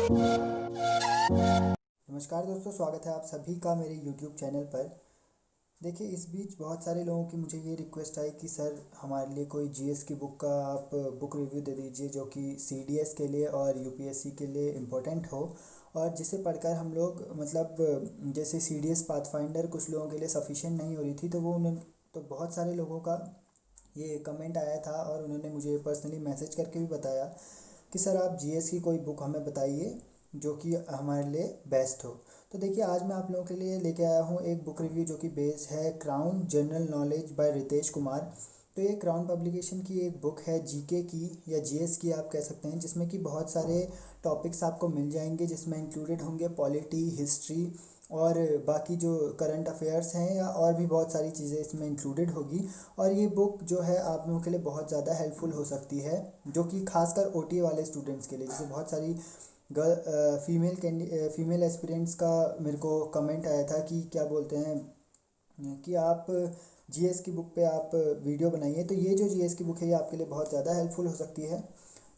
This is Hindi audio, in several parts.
नमस्कार दोस्तों, स्वागत है आप सभी का मेरे YouTube चैनल पर। देखिए, इस बीच बहुत सारे लोगों की मुझे ये रिक्वेस्ट आई कि सर हमारे लिए कोई जीएस की बुक का आप बुक रिव्यू दे दीजिए जो कि सीडीएस के लिए और यूपीएससी के लिए इम्पोर्टेंट हो, और जिसे पढ़कर हम लोग मतलब जैसे सीडीएस पाथफाइंडर कुछ लोगों के लिए सफिशिएंट नहीं हो रही थी, तो वो उन्होंने तो बहुत सारे लोगों का ये कमेंट आया था और उन्होंने मुझे पर्सनली मैसेज करके भी बताया कि सर आप जीएस की कोई बुक हमें बताइए जो कि हमारे लिए बेस्ट हो। तो देखिए, आज मैं आप लोगों के लिए लेके आया हूँ एक बुक रिव्यू जो कि बेस्ड है crown general knowledge by Ritesh Kumar. तो ये क्राउन पब्लिकेशन की एक बुक है जीके की या जीएस की आप कह सकते हैं, जिसमें कि बहुत सारे टॉपिक्स आपको मिल जाएंगे, जिसमें इंक्लूडेड होंगे पॉलिटी, हिस्ट्री और बाकी जो करंट अफेयर्स हैं, या और भी बहुत सारी चीज़ें इसमें इंक्लूडेड होगी। और ये बुक जो है आप लोगों के लिए बहुत ज़्यादा हेल्पफुल हो सकती है, जो कि खासकर ओटी वाले स्टूडेंट्स के लिए। जैसे बहुत सारी फीमेल एस्पिरेंट्स का मेरे को कमेंट आया था कि क्या बोलते हैं कि आप जीएस की बुक पे आप वीडियो बनाइए। तो ये जो जीएस की बुक है ये आपके लिए बहुत ज़्यादा हेल्पफुल हो सकती है।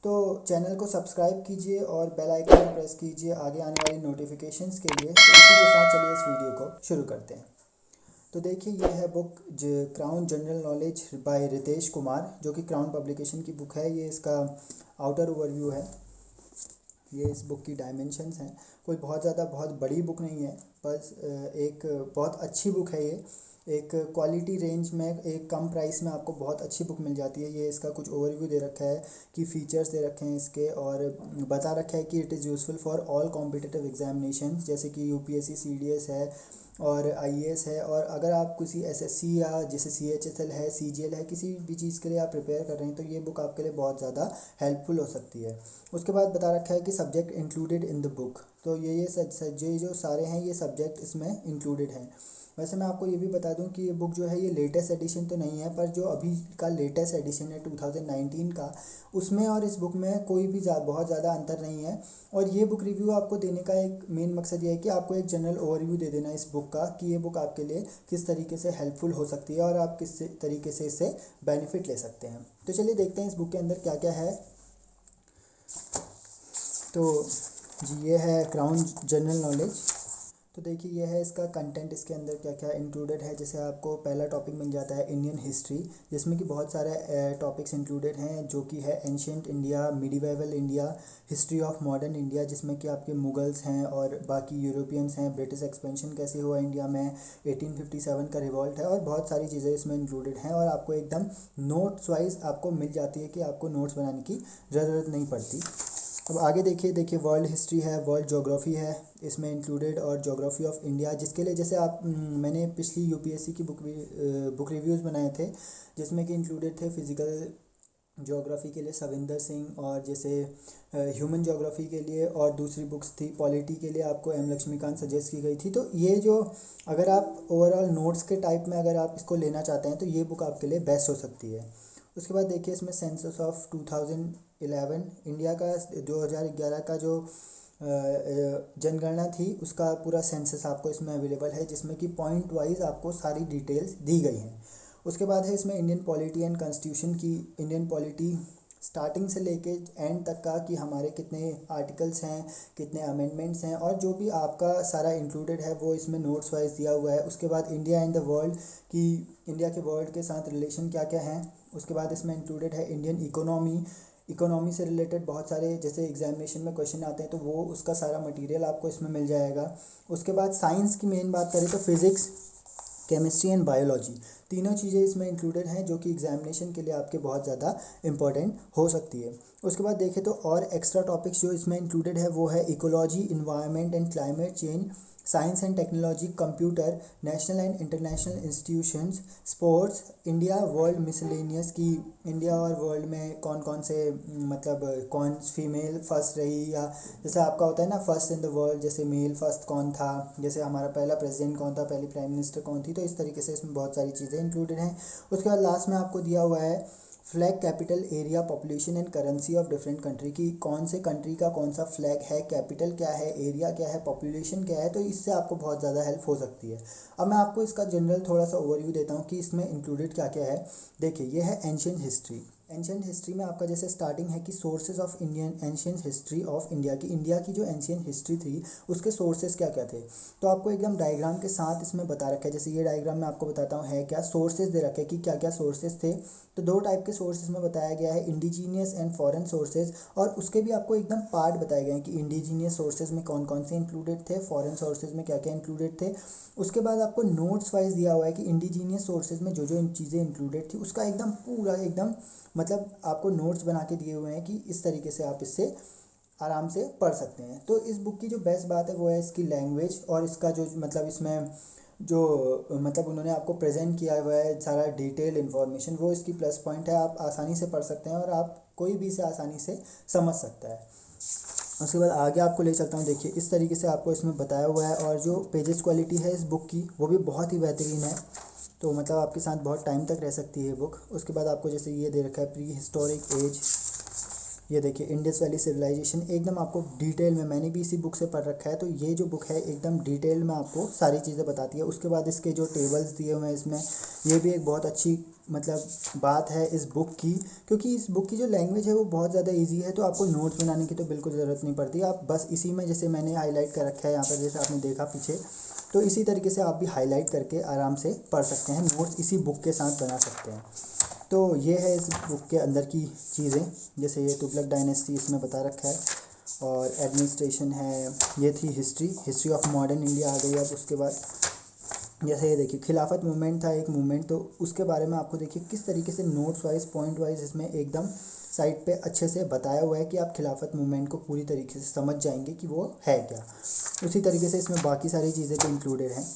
तो चैनल को सब्सक्राइब कीजिए और बेल आइकन को प्रेस कीजिए आगे आने वाली नोटिफिकेशंस के लिए। तो इसी के साथ चलिए इस वीडियो को शुरू करते हैं। तो देखिए, ये है book crown general knowledge by Ritesh Kumar, जो कि क्राउन पब्लिकेशन की बुक है। ये इसका आउटर ओवरव्यू है। ये इस बुक की डायमेंशंस हैं। कोई बहुत ज़्यादा बहुत बड़ी बुक नहीं है, बस एक बहुत अच्छी बुक है ये। एक क्वालिटी रेंज में एक कम प्राइस में आपको बहुत अच्छी बुक मिल जाती है। ये इसका कुछ ओवरव्यू दे रखा है कि फ़ीचर्स दे रखे हैं इसके, और बता रखा है कि it is useful for all competitive examinations, जैसे कि यूपीएससी, सीडीएस है और आईएएस है। और अगर आप किसी एसएससी या जैसे सीएचएसएल है, सीजीएल है, किसी भी चीज़ के लिए आप प्रिपेयर कर रहे हैं, तो ये बुक आपके लिए बहुत ज़्यादा हेल्पफुल हो सकती है। उसके बाद बता रखा है कि subject included in the book. तो ये जो सारे हैं ये सब्जेक्ट इसमें इंक्लूडेड हैं। वैसे मैं आपको ये भी बता दूं कि ये बुक जो है ये लेटेस्ट एडिशन तो नहीं है, पर जो अभी का लेटेस्ट एडिशन है 2019 का, उसमें और इस बुक में कोई भी बहुत ज़्यादा अंतर नहीं है। और ये बुक रिव्यू आपको देने का एक मेन मकसद ये है कि आपको एक जनरल ओवरव्यू दे देना इस बुक का, कि ये बुक आपके लिए किस तरीके से हेल्पफुल हो सकती है और आप किस तरीके से इससे बेनिफिट ले सकते हैं। तो चलिए देखते हैं इस बुक के अंदर क्या क्या है। तो जी, ये है क्राउन जनरल नॉलेज। तो देखिए, ये है इसका कंटेंट, इसके अंदर क्या क्या इंक्लूडेड है। जैसे आपको पहला टॉपिक मिल जाता है इंडियन हिस्ट्री, जिसमें कि बहुत सारे टॉपिक्स इंक्लूडेड हैं, जो कि है ancient India, medieval India, history of modern India, जिसमें कि आपके मुगल्स हैं और बाकी यूरोपियंस हैं, ब्रिटिश एक्सपेंशन कैसे हुआ इंडिया में, 1857 का रिवॉल्ट है, और बहुत सारी चीज़ें इसमें इंक्लूडेड हैं। और आपको एकदम नोट्स वाइज आपको मिल जाती है कि आपको नोट्स बनाने की ज़रूरत नहीं पड़ती। अब आगे देखिए वर्ल्ड हिस्ट्री है, वर्ल्ड ज्योग्राफी है इसमें इंक्लूडेड, और ज्योग्राफी ऑफ इंडिया, जिसके लिए जैसे आप मैंने पिछली यूपीएससी की बुक रिव्यूज़ बनाए थे, जिसमें कि इंक्लूडेड थे फिज़िकल ज्योग्राफी के लिए सविंदर सिंह, और जैसे ह्यूमन ज्योग्राफी के लिए और दूसरी बुक्स थी पॉलिटी के लिए, आपको एम लक्ष्मीकांत सजेस्ट की गई थी। तो ये जो अगर आप ओवरऑल नोट्स के टाइप में अगर आप इसको लेना चाहते हैं तो ये बुक आपके लिए बेस्ट हो सकती है। उसके बाद देखिए, इसमें सेंसस ऑफ 2011 इंडिया का 2011 का जो जनगणना थी उसका पूरा सेंसस आपको इसमें अवेलेबल है, जिसमें कि पॉइंट वाइज आपको सारी डिटेल्स दी गई हैं। उसके बाद है इसमें इंडियन पॉलिटी एंड कॉन्स्टिट्यूशन की, इंडियन पॉलिटी स्टार्टिंग से लेके एंड तक का, कि हमारे कितने आर्टिकल्स हैं, कितने अमेंडमेंट्स हैं, और जो भी आपका सारा इंक्लूडेड है वो इसमें नोट्स वाइज दिया हुआ है। उसके बाद इंडिया एंड द वर्ल्ड, कि इंडिया के वर्ल्ड के साथ रिलेशन क्या क्या हैं। उसके बाद इसमें इंक्लूडेड है इंडियन इकोनॉमी, इकोनॉमी से रिलेटेड बहुत सारे जैसे एग्जामिनेशन में क्वेश्चन आते हैं, तो वो उसका सारा मटेरियल आपको इसमें मिल जाएगा। उसके बाद साइंस की मेन बात करें तो फिज़िक्स, केमिस्ट्री एंड बायोलॉजी, तीनों चीज़ें इसमें इंक्लूडेड हैं, जो कि एग्जामिनेशन के लिए आपके बहुत ज़्यादा इंपॉर्टेंट हो सकती है। उसके बाद देखें तो और एक्स्ट्रा टॉपिक्स जो इसमें इंक्लूडेड है वो है ecology, environment and climate change, science and technology, computer, national and international institutions, sports, India, world miscellaneous, की इंडिया और वर्ल्ड में कौन कौन से मतलब कौन फीमेल फर्स्ट रही, या जैसे आपका होता है ना फर्स्ट इन द वर्ल्ड, जैसे मेल फर्स्ट कौन था, जैसे हमारा पहला प्रेसिडेंट कौन था, पहली प्राइम मिनिस्टर कौन थी। तो इस तरीके से इसमें बहुत सारी चीज़ें इंक्लूडेड हैं। उसके बाद लास्ट में आपको दिया हुआ है flag, capital, area, population and currency of different country, की कौन से कंट्री का कौन सा फ्लैग है, कैपिटल क्या है, एरिया क्या है, पॉपुलेशन क्या है। तो इससे आपको बहुत ज़्यादा हेल्प हो सकती है। अब मैं आपको इसका जनरल थोड़ा सा ओवरव्यू देता हूँ कि इसमें इंक्लूडेड क्या क्या है। देखिए, ये है एंशियंट हिस्ट्री। एंशियंट हिस्ट्री में आपका जैसे स्टार्टिंग है कि sources of Indian ancient history of India की, इंडिया की जो एंशियंट हिस्ट्री थी उसके सोर्सेज क्या क्या थे। तो आपको एकदम डायग्राम के साथ इसमें बता रखा है। जैसे ये डायग्राम मैं आपको बताता हूँ है क्या, सोर्सेज दे रखे हैं कि क्या क्या सोर्सेज थे। तो दो टाइप के सोर्सेज में बताया गया है, इंडिजीनियस एंड फॉरेन सोर्सेज, और उसके भी आपको एकदम पार्ट बताए गए हैं कि इंडिजीनियस सोर्सेज में कौन कौन से इंक्लूडेड थे, फॉरेन सोर्सेज में क्या क्या इंक्लूडेड थे। उसके बाद आपको नोट्स वाइज दिया हुआ है कि इंडिजीनियस सोर्सेज में जो जो चीज़ें इंक्लूडेड थी उसका एकदम पूरा एकदम मतलब आपको नोट्स बना के दिए हुए हैं कि इस तरीके से आप इससे आराम से पढ़ सकते हैं। तो इस बुक की जो बेस्ट बात है वो है इसकी लैंग्वेज, और इसका जो मतलब इसमें जो मतलब उन्होंने आपको प्रेजेंट किया हुआ है सारा डिटेल इन्फॉर्मेशन, वो इसकी प्लस पॉइंट है। आप आसानी से पढ़ सकते हैं और आप कोई भी इसे आसानी से समझ सकता है। उसके बाद आगे आपको ले चलता हूँ, देखिए इस तरीके से आपको इसमें बताया हुआ है, और जो पेजेस क्वालिटी है इस बुक की वो भी बहुत ही बेहतरीन है। तो मतलब आपके साथ बहुत टाइम तक रह सकती है बुक। उसके बाद आपको जैसे ये दे रखा है प्री हिस्टोरिक एज, ये देखिए इंडस वैली सिविलाइजेशन, एकदम आपको डिटेल में, मैंने भी इसी बुक से पढ़ रखा है, तो ये जो बुक है एकदम डिटेल में आपको सारी चीज़ें बताती है। उसके बाद इसके जो टेबल्स दिए हुए हैं इसमें, ये भी एक बहुत अच्छी मतलब बात है इस बुक की, क्योंकि इस बुक की जो लैंग्वेज है वो बहुत ज़्यादा इजी है। तो आपको नोट्स बनाने की तो बिल्कुल ज़रूरत नहीं पड़ती, आप बस इसी में जैसे मैंने हाईलाइट कर रखा है यहाँ पर, जैसे आपने देखा पीछे, तो इसी तरीके से आप भी हाईलाइट करके आराम से पढ़ सकते हैं, नोट्स इसी बुक के साथ बना सकते हैं। तो ये है इस बुक के अंदर की चीज़ें। जैसे ये तुगलक डायनेस्टी इसमें बता रखा है, और एडमिनिस्ट्रेशन है, ये थी history, history of modern India आ गई। अब उसके बाद जैसे ये देखिए खिलाफत मूवमेंट था एक मूवमेंट, तो उसके बारे में आपको देखिए किस तरीके से नोट्स वाइज पॉइंट वाइज इसमें एकदम साइड पे अच्छे से बताया हुआ है कि आप खिलाफत मूवमेंट को पूरी तरीके से समझ जाएंगे कि वो है क्या। उसी तरीके से इसमें बाकी सारी चीज़ें भी इंक्लूडेड हैं।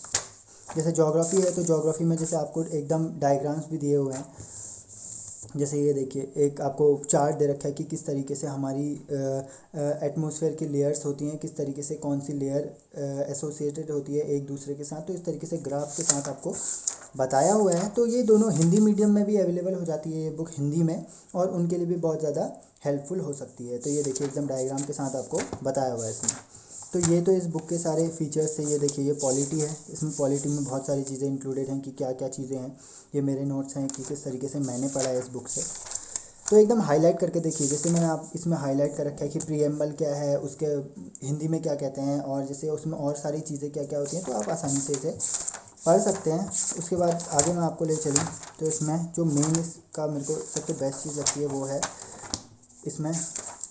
जैसे ज्योग्राफी है, तो ज्योग्राफी में जैसे आपको एकदम डायग्राम्स भी दिए हुए हैं। जैसे ये देखिए एक आपको चार्ट दे रखा है कि किस तरीके से हमारी एटमॉस्फेयर की लेयर्स होती हैं, किस तरीके से कौन सी लेयर एसोसिएटेड होती है एक दूसरे के साथ। तो इस तरीके से ग्राफ के साथ आपको बताया हुआ है। तो ये दोनों हिंदी मीडियम में भी अवेलेबल हो जाती है ये बुक हिंदी में, और उनके लिए भी बहुत ज़्यादा हेल्पफुल हो सकती है। तो ये देखिए एकदम डायग्राम के साथ आपको बताया हुआ है इसमें। तो ये तो इस बुक के सारे फीचर्स से। ये देखिए ये पॉलिटी है, इसमें पॉलिटी में बहुत सारी चीज़ें इंक्लूडेड हैं कि क्या क्या चीज़ें हैं। ये मेरे नोट्स हैं कि किस तरीके से मैंने पढ़ा है इस बुक से। तो एकदम हाईलाइट करके देखिए, जैसे मैंने आप इसमें हाईलाइट कर रखा है कि प्रीएम्बल क्या है, उसके हिंदी में क्या कहते हैं, और जैसे उसमें और सारी चीज़ें क्या क्या होती हैं, तो आप आसानी से इसे पढ़ सकते हैं। उसके बाद आगे मैं आपको ले चलूँ, तो इसमें जो मेन इसका मेरे को सबसे बेस्ट चीज़ लगती है वो है इसमें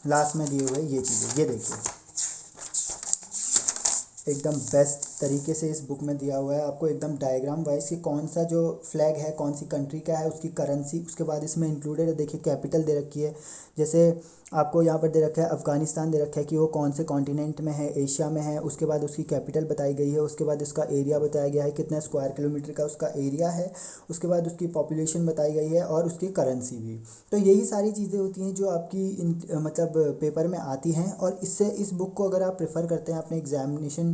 लास्ट में दिए हुए ये चीज़ें। ये देखिए एकदम बेस्ट तरीके से इस बुक में दिया हुआ है आपको एकदम डायग्राम वाइज कि कौन सा जो फ्लैग है कौन सी कंट्री का है, उसकी करेंसी। उसके बाद इसमें इंक्लूडेड है, देखिए कैपिटल दे रखी है। जैसे आपको यहाँ पर दे रखा है अफ़गानिस्तान दे रखा है कि वो कौन से कॉन्टिनेंट में है, एशिया में है। उसके बाद उसकी कैपिटल बताई गई है। उसके बाद उसका एरिया बताया गया है, कितना स्क्वायर किलोमीटर का उसका एरिया है। उसके बाद उसकी पॉपुलेशन बताई गई है, और उसकी करेंसी भी। तो यही सारी चीज़ें होती हैं जो आपकी मतलब पेपर में आती हैं, और इससे इस बुक को अगर आप प्रेफर करते हैं अपने एग्जामिनेशन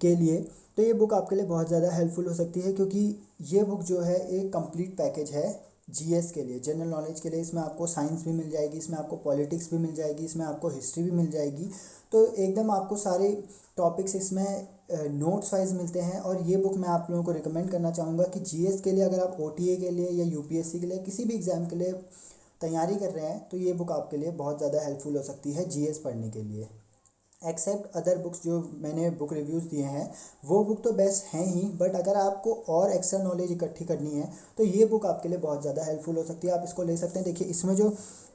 के लिए, तो ये बुक आपके लिए बहुत ज़्यादा हेल्पफुल हो सकती है। क्योंकि ये बुक जो है एक कंप्लीट पैकेज है जीएस के लिए, जनरल नॉलेज के लिए। इसमें आपको साइंस भी मिल जाएगी, इसमें आपको पॉलिटिक्स भी मिल जाएगी, इसमें आपको हिस्ट्री भी मिल जाएगी। तो एकदम आपको सारे टॉपिक्स इसमें नोट्स वाइज मिलते हैं। और ये बुक मैं आप लोगों को रिकमेंड करना चाहूँगा कि जीएस के लिए, अगर आप ओटीए के लिए या यूपीएससी के लिए किसी भी एग्ज़ाम के लिए तैयारी कर रहे हैं, तो ये बुक आपके लिए बहुत ज़्यादा हेल्पफुल हो सकती है जीएस पढ़ने के लिए। एक्सेप्ट अदर बुक्स जो मैंने बुक रिव्यूज़ दिए हैं, वो बुक तो बेस्ट हैं ही, बट अगर आपको और एक्स्ट्रा नॉलेज इकट्ठी करनी है तो ये बुक आपके लिए बहुत ज़्यादा हेल्पफुल हो सकती है। आप इसको ले सकते हैं। देखिए इसमें जो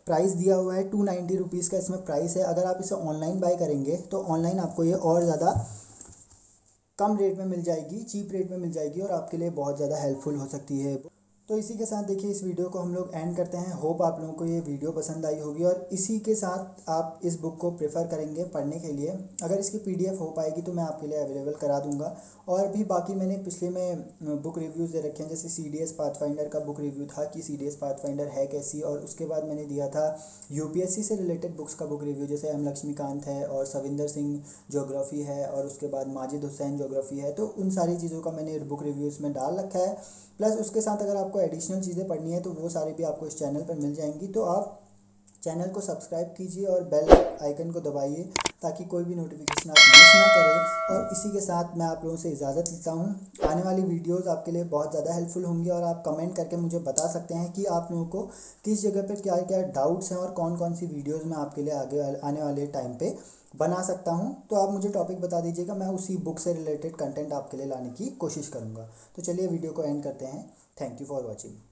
प्राइस दिया हुआ है 290 रुपीज़ का इसमें प्राइस है। अगर आप इसे ऑनलाइन बाय करेंगे तो ऑनलाइन आपको ये और ज़्यादा कम रेट में मिल जाएगी, चीप रेट में मिल जाएगी, और आपके लिए बहुत ज़्यादा हेल्पफुल हो सकती है। तो इसी के साथ देखिए इस वीडियो को हम लोग एंड करते हैं। होप आप लोगों को ये वीडियो पसंद आई होगी, और इसी के साथ आप इस बुक को प्रेफर करेंगे पढ़ने के लिए। अगर इसकी पीडीएफ हो पाएगी तो मैं आपके लिए अवेलेबल करा दूंगा। और भी बाकी मैंने पिछले में बुक रिव्यूज़ दे रखे हैं, जैसे सीडीएस पाथफाइंडर का बुक रिव्यू था कि सीडीएस पाथफाइंडर है कैसी। और उसके बाद मैंने दिया था यूपीएससी से रिलेटेड बुक्स का बुक रिव्यू, जैसे एम लक्ष्मीकांत है, और सविंदर सिंह ज्योग्राफी है, और उसके बाद माजिद हुसैन ज्योग्राफी है। तो उन सारी चीज़ों का मैंने बुक रिव्यू इसमें डाल रखा है। प्लस उसके साथ अगर आपको एडिशनल चीज़ें पढ़नी है तो वो सारी भी आपको इस चैनल पर मिल जाएंगी। तो आप चैनल को सब्सक्राइब कीजिए और बेल आइकन को दबाइए ताकि कोई भी नोटिफिकेशन आप मिस ना करें। और इसी के साथ मैं आप लोगों से इजाज़त लेता हूँ। आने वाली वीडियोस आपके लिए बहुत ज़्यादा हेल्पफुल होंगी और आप कमेंट करके मुझे बता सकते हैं कि आप लोगों को किस जगह पे क्या क्या डाउट्स हैं और कौन कौन सी वीडियोज़ मैं आपके लिए आगे आने वाले टाइम पे बना सकता हूँ। तो आप मुझे टॉपिक बता दीजिएगा, मैं उसी बुक से रिलेटेड कंटेंट आपके लिए लाने की कोशिश करूँगा। तो चलिए वीडियो को एंड करते हैं। Thank you for watching.